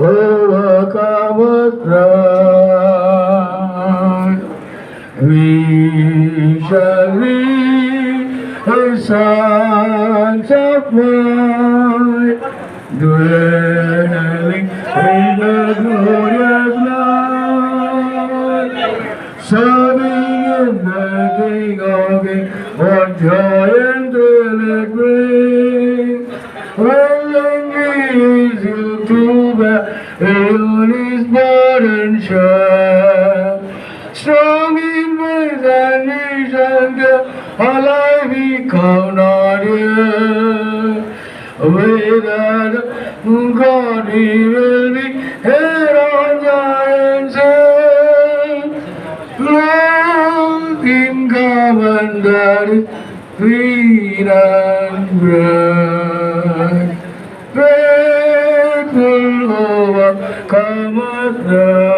overcometh pride. We shall be the sons of might, dwelling in the glorious light, serving in the King of Kings. What joy and thrill it brings, willing is you to bear on his burden share. Strong in faith and vision, alive we come not yet. With that God we will be head on giants' head. Love in common that is sweet and bright. Faithful overcometh the